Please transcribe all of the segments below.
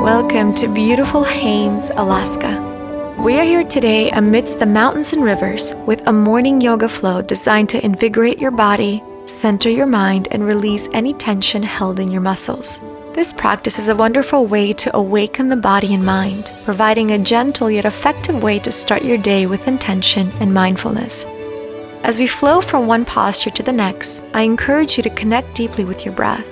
Welcome to beautiful Haines, Alaska. We are here today amidst the mountains and rivers with a morning yoga flow designed to invigorate your body, center your mind, and release any tension held in your muscles. This practice is a wonderful way to awaken the body and mind, providing a gentle yet effective way to start your day with intention and mindfulness. As we flow from one posture to the next, I encourage you to connect deeply with your breath,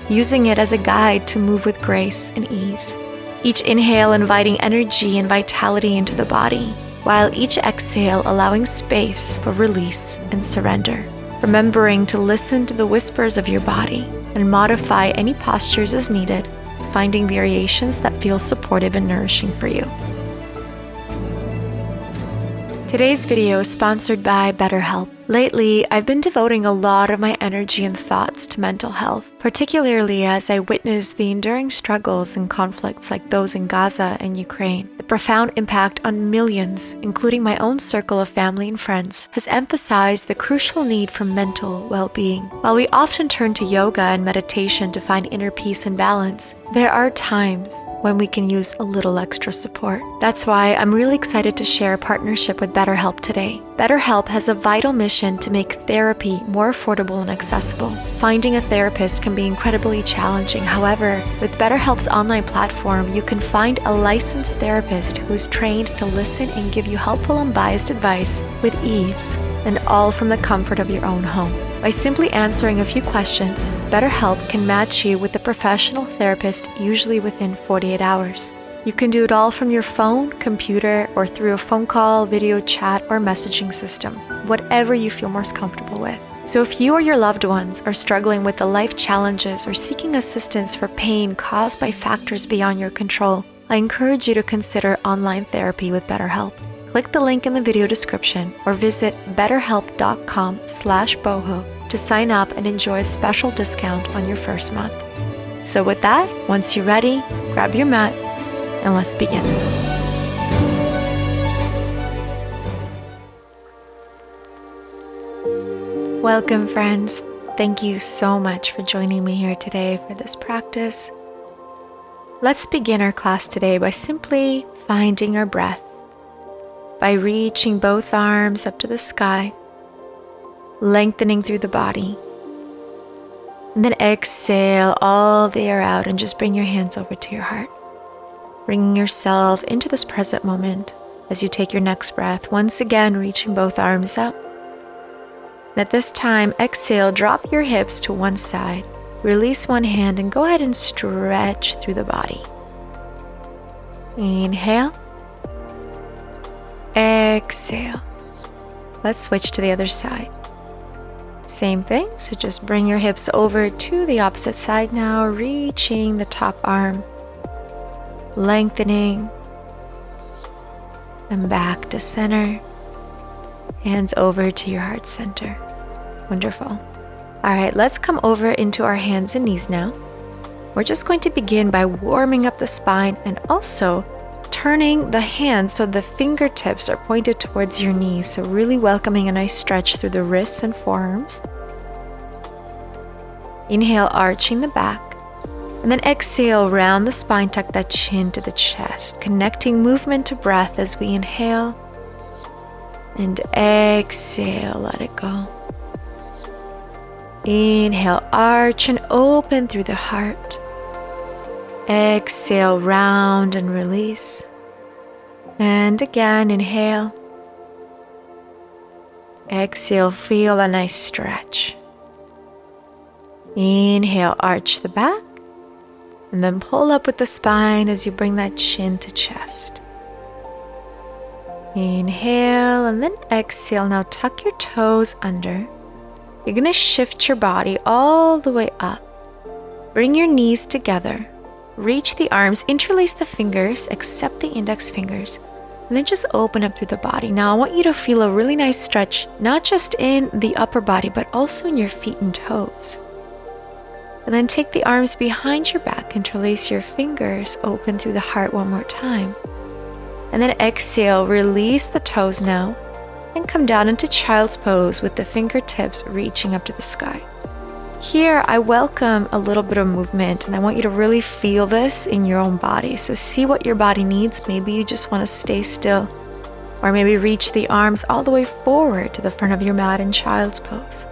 using it as a guide to move with grace and ease. Each inhale inviting energy and vitality into the body, while each exhale allowing space for release and surrender. Remembering to listen to the whispers of your body and modify any postures as needed, finding variations that feel supportive and nourishing for you. Today's video is sponsored by BetterHelp. Lately, I've been devoting a lot of my energy and thoughts to mental health, particularly as I witness the enduring struggles and conflicts like those in Gaza and Ukraine. The profound impact on millions, including my own circle of family and friends, has emphasized the crucial need for mental well-being. While we often turn to yoga and meditation to find inner peace and balance, there are times when we can use a little extra support. That's why I'm really excited to share a partnership with BetterHelp today. BetterHelp has a vital mission to make therapy more affordable and accessible. Finding a therapist can be incredibly challenging. However, with BetterHelp's online platform, you can find a licensed therapist who is trained to listen and give you helpful, unbiased advice with ease, and all from the comfort of your own home. By simply answering a few questions, BetterHelp can match you with a professional therapist usually within 48 hours. You can do it all from your phone, computer, or through a phone call, video chat, or messaging system, whatever you feel most comfortable with. So if you or your loved ones are struggling with the life challenges or seeking assistance for pain caused by factors beyond your control, I encourage you to consider online therapy with BetterHelp. Click the link in the video description or visit betterhelp.com/boho to sign up and enjoy a special discount on your first month. So with that, once you're ready, grab your mat and let's begin. Welcome, friends. Thank you so much for joining me here today for this practice. Let's begin our class today by simply finding our breath, by reaching both arms up to the sky, lengthening through the body. And then exhale all the air out and just bring your hands over to your heart. Bringing yourself into this present moment as you take your next breath, once again reaching both arms up. And at this time, exhale, drop your hips to one side, release one hand, and go ahead and stretch through the body. Inhale. Exhale. Let's switch to the other side. Same thing, so just bring your hips over to the opposite side now, reaching the top arm, lengthening, and back to center, hands over to your heart center. Wonderful. All right, let's come over into our hands and knees now. We're just going to begin by warming up the spine and also turning the hands so the fingertips are pointed towards your knees, so really welcoming a nice stretch through the wrists and forearms. Inhale, arching the back. And then exhale, round the spine, tuck that chin to the chest, connecting movement to breath as we inhale. And exhale, let it go. Inhale, arch and open through the heart. Exhale, round and release. And again, inhale. Exhale, feel a nice stretch. Inhale, arch the back. And then pull up with the spine as you bring that chin to chest. Inhale and then exhale. Now tuck your toes under. You're going to shift your body all the way up. Bring your knees together. Reach the arms, interlace the fingers, except the index fingers. And then just open up through the body. Now I want you to feel a really nice stretch, not just in the upper body, but also in your feet and toes. And then take the arms behind your back, interlace your fingers, open through the heart one more time. And then exhale, release the toes now, and come down into child's pose with the fingertips reaching up to the sky. Here, I welcome a little bit of movement, and I want you to really feel this in your own body. So see what your body needs. Maybe you just want to stay still, or maybe reach the arms all the way forward to the front of your mat in child's pose.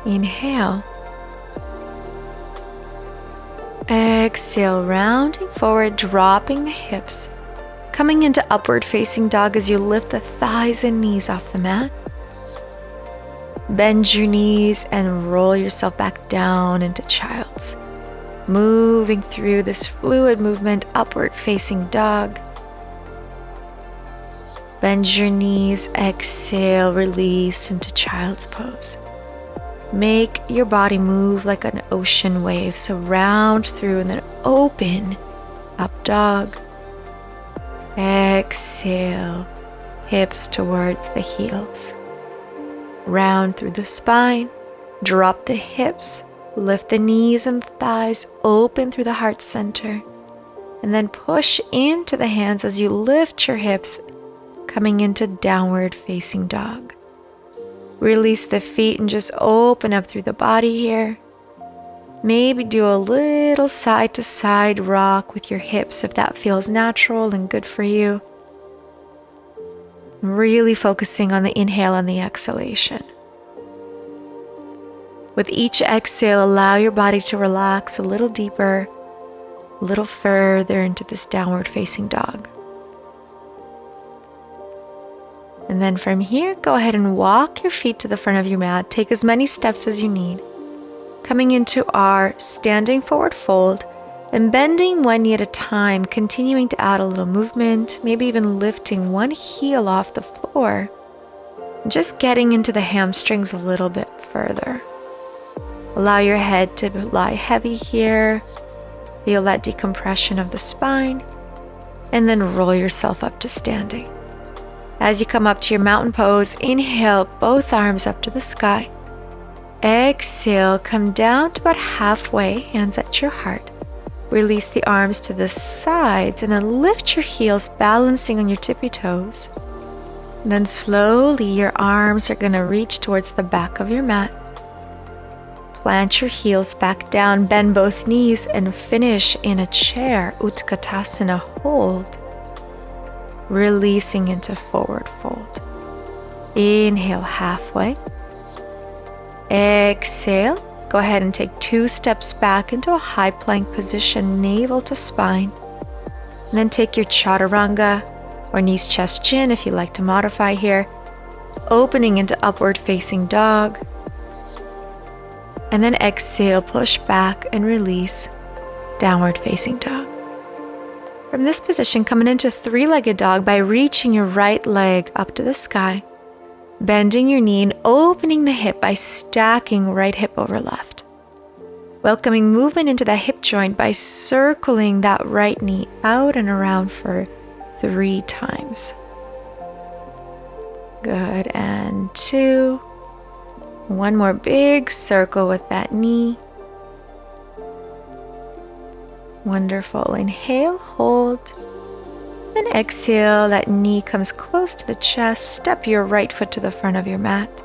Inhale. Exhale, rounding forward, dropping the hips. Coming into upward facing dog as you lift the thighs and knees off the mat. Bend your knees and roll yourself back down into child's. Moving through this fluid movement, upward facing dog. Bend your knees, exhale, release into child's pose. Make your body move like an ocean wave. So round through and then open up dog. Exhale, hips towards the heels. Round through the spine, drop the hips, lift the knees and thighs, open through the heart center, and then push into the hands as you lift your hips, coming into downward facing dog. Release the feet and just open up through the body here. Maybe do a little side to side rock with your hips if that feels natural and good for you. Really focusing on the inhale and the exhalation. With each exhale, allow your body to relax a little deeper, a little further into this downward facing dog. And then from here, go ahead and walk your feet to the front of your mat. Take as many steps as you need. Coming into our standing forward fold and bending one knee at a time, continuing to add a little movement, maybe even lifting one heel off the floor, just getting into the hamstrings a little bit further. Allow your head to lie heavy here. Feel that decompression of the spine, and then roll yourself up to standing. As you come up to your mountain pose, inhale both arms up to the sky. Exhale, come down to about halfway, hands at your heart. Release the arms to the sides and then lift your heels, balancing on your tippy toes. And then slowly your arms are going to reach towards the back of your mat. Plant your heels back down, bend both knees, and finish in a chair, Utkatasana hold. Releasing into forward fold. Inhale halfway. Exhale. Go ahead and take 2 steps back into a high plank position, navel to spine. And then take your chaturanga, or knees, chest, chin if you like to modify here, opening into upward facing dog. And then exhale, push back and release, downward facing dog. From this position, coming into 3-legged dog by reaching your right leg up to the sky, bending your knee and opening the hip by stacking right hip over left. Welcoming movement into the hip joint by circling that right knee out and around for 3 times. Good, and 2. One more big circle with that knee. Wonderful. Inhale, hold. Then exhale, that knee comes close to the chest. Step your right foot to the front of your mat.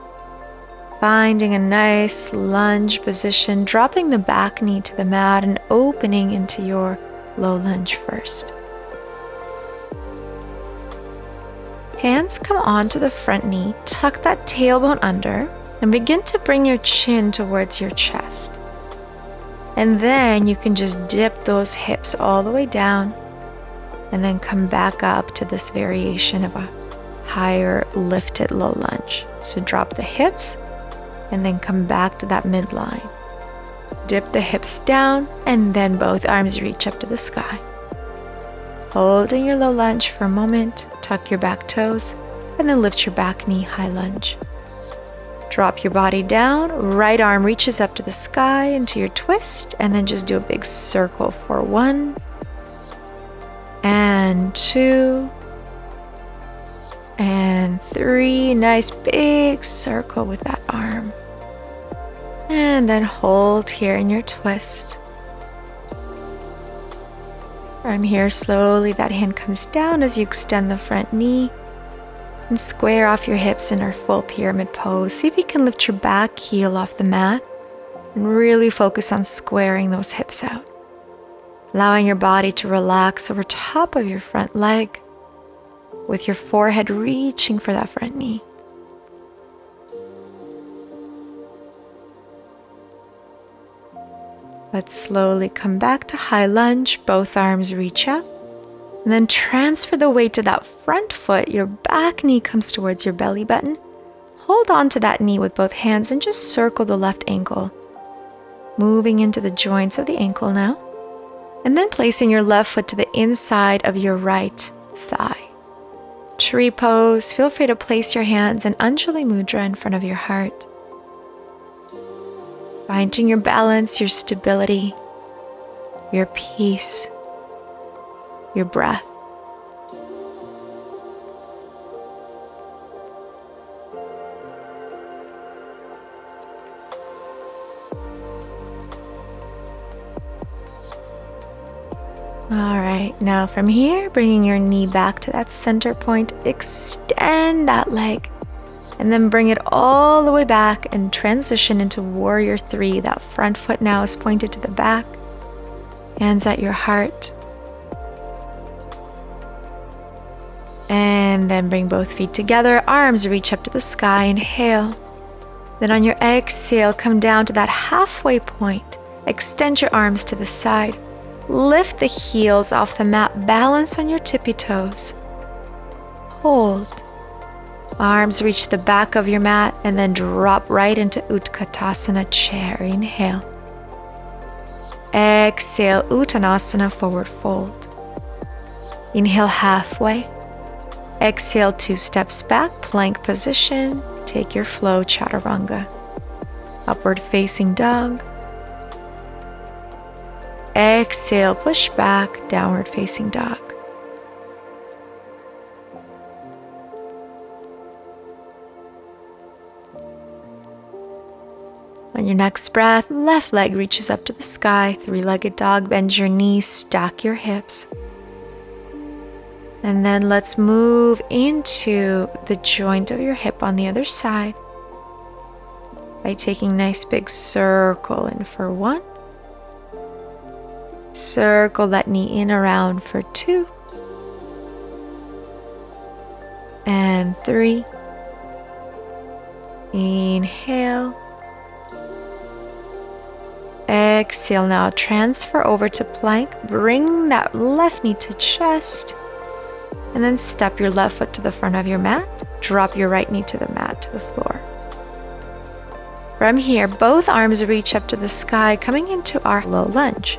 Finding a nice lunge position, dropping the back knee to the mat and opening into your low lunge first. Hands come onto the front knee, tuck that tailbone under, and begin to bring your chin towards your chest. And then you can just dip those hips all the way down and then come back up to this variation of a higher lifted low lunge. So drop the hips and then come back to that midline. Dip the hips down and then both arms reach up to the sky. Holding your low lunge for a moment, tuck your back toes and then lift your back knee, high lunge. Drop your body down, right arm reaches up to the sky into your twist, and then just do a big circle for 1 and 2 and 3. Nice big circle with that arm. And then hold here in your twist. From here, slowly that hand comes down as you extend the front knee. And square off your hips in our full pyramid pose. See if you can lift your back heel off the mat And really focus on squaring those hips out. Allowing your body to relax over top of your front leg, with your forehead reaching for that front knee. Let's slowly come back to high lunge, both arms reach up, and then transfer the weight to that front foot. Your back knee comes towards your belly button. Hold on to that knee with both hands and just circle the left ankle. Moving into the joints of the ankle now, and then placing your left foot to the inside of your right thigh. Tree pose, feel free to place your hands in Anjali Mudra in front of your heart. Finding your balance, your stability, your peace, your breath. All right, now from here, bringing your knee back to that center point, extend that leg, and then bring it all the way back and transition into Warrior 3. That front foot now is pointed to the back, hands at your heart. And then bring both feet together, arms reach up to the sky, inhale. Then on your exhale, come down to that halfway point, extend your arms to the side. Lift the heels off the mat, balance on your tippy toes. Hold. Arms reach the back of your mat and then drop right into Utkatasana chair. Inhale. Exhale, Uttanasana, forward fold. Inhale halfway. Exhale, 2 steps back, plank position. Take your flow, Chaturanga. Upward facing dog. Exhale, push back, downward facing dog. On your next breath, left leg reaches up to the sky, 3-legged dog, bend your knees, stack your hips. And then let's move into the joint of your hip on the other side by taking a nice big circle in for 1. Circle that knee in around for 2. And 3. Inhale. Exhale, now transfer over to plank. Bring that left knee to chest. And then step your left foot to the front of your mat. Drop your right knee to the mat, to the floor. From here, both arms reach up to the sky, coming into our low lunge.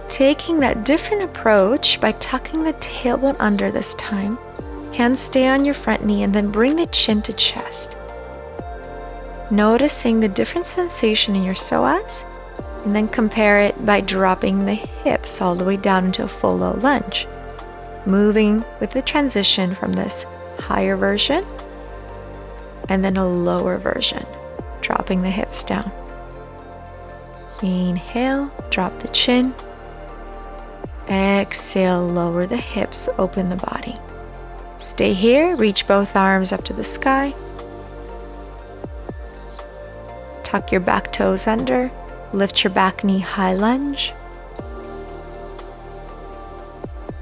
Taking that different approach by tucking the tailbone under this time. Hands stay on your front knee and then bring the chin to chest. Noticing the different sensation in your psoas, and then compare it by dropping the hips all the way down into a full low lunge. Moving with the transition from this higher version and then a lower version, dropping the hips down. Inhale, drop the chin. Exhale, lower the hips, open the body. Stay here, reach both arms up to the sky. Tuck your back toes under, lift your back knee, high lunge.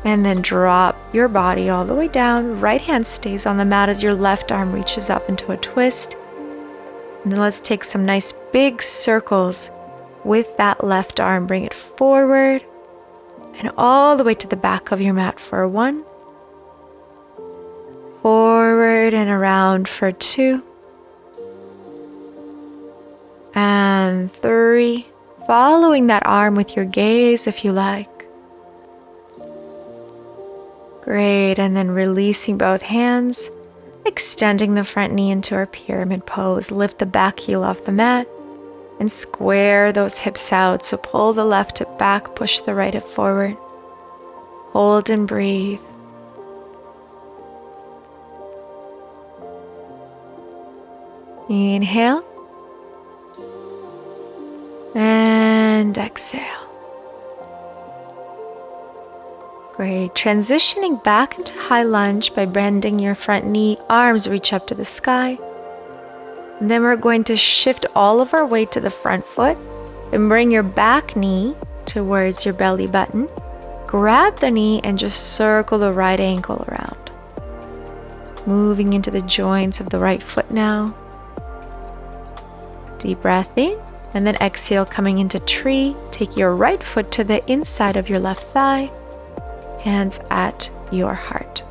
And then drop your body all the way down. Right hand stays on the mat as your left arm reaches up into a twist. And then let's take some nice big circles with that left arm. Bring it forward and all the way to the back of your mat for 1. Forward and around for 2. And 3. Following that arm with your gaze if you like. Great, and then releasing both hands, extending the front knee into our pyramid pose. Lift the back heel off the mat and square those hips out. So pull the left hip back, push the right hip forward. Hold and breathe. Inhale. And exhale. Great. Transitioning back into high lunge by bending your front knee, arms reach up to the sky. And then we're going to shift all of our weight to the front foot and bring your back knee towards your belly button. Grab the knee and just circle the right ankle around. Moving into the joints of the right foot now. Deep breath in, and then exhale, coming into tree. Take your right foot to the inside of your left thigh, hands at your heart.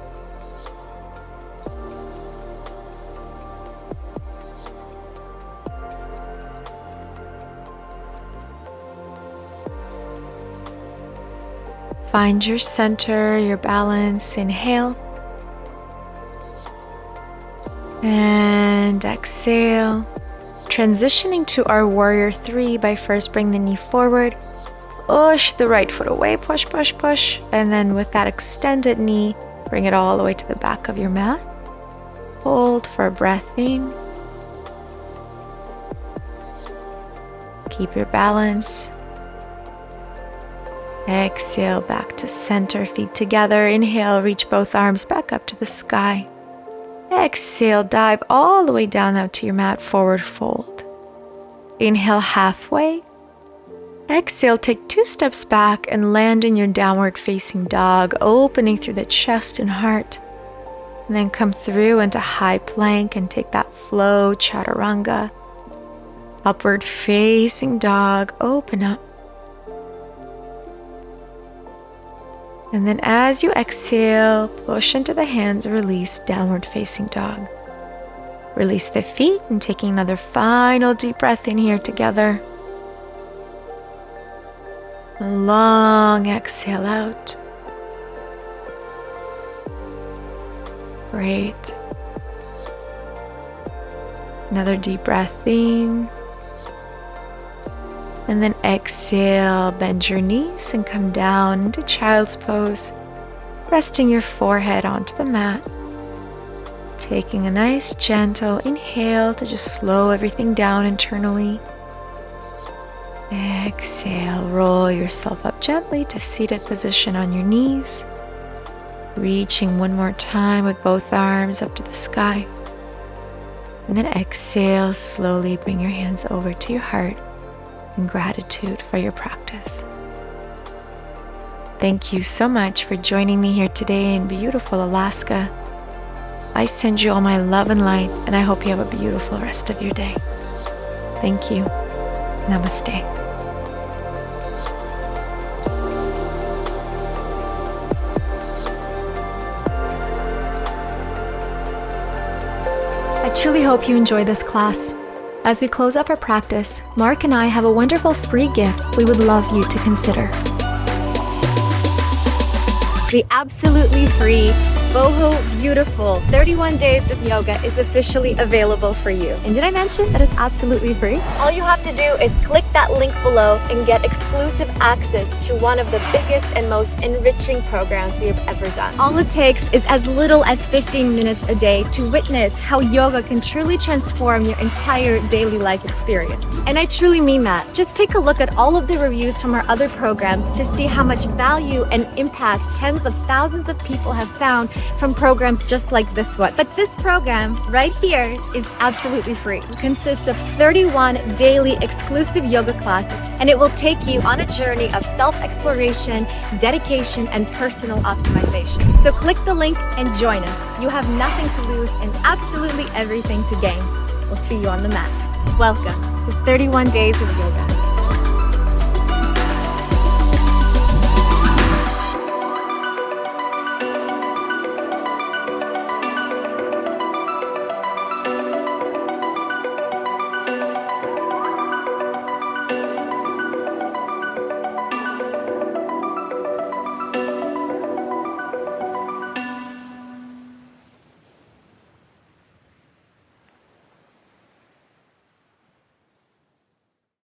Find your center, your balance. Inhale. And exhale. Transitioning to our warrior 3 by first bring the knee forward. Push the right foot away. Push, push, push. And then with that extended knee, bring it all the way to the back of your mat. Hold for a breath in. Keep your balance. Exhale back to center, feet together. Inhale, reach both arms back up to the sky. Exhale, dive all the way down now to your mat, forward fold. Inhale halfway. Exhale, take 2 steps back and land in your downward facing dog, opening through the chest and heart. And then come through into high plank and take that flow, chaturanga. Upward facing dog, open up. And then as you exhale, push into the hands, release, downward facing dog. Release the feet and taking another final deep breath in here together. A long exhale out. Great. Another deep breath in. And then exhale, bend your knees and come down into child's pose, resting your forehead onto the mat. Taking a nice gentle inhale to just slow everything down internally. Exhale, roll yourself up gently to seated position on your knees. Reaching one more time with both arms up to the sky. And then exhale, slowly bring your hands over to your heart. In gratitude for your practice. Thank you so much for joining me here today in beautiful Alaska. I send you all my love and light, and I hope you have a beautiful rest of your day. Thank you. Namaste. I truly hope you enjoy this class. As we close up our practice, Mark and I have a wonderful free gift we would love you to consider. The absolutely free Boho Beautiful 31 Days of Yoga is officially available for you. And did I mention that it's absolutely free? All you have to do is click that link below and get exclusive access to one of the biggest and most enriching programs we have ever done. All it takes is as little as 15 minutes a day to witness how yoga can truly transform your entire daily life experience. And I truly mean that. Just take a look at all of the reviews from our other programs to see how much value and impact tens of thousands of people have found from programs just like this one. But this program right here is absolutely free. It consists of 31 daily exclusive yoga classes, and it will take you on a journey of self-exploration, dedication, and personal optimization. So click the link and join us. You have nothing to lose and absolutely everything to gain. We'll see you on the mat. Welcome to 31 Days of Yoga.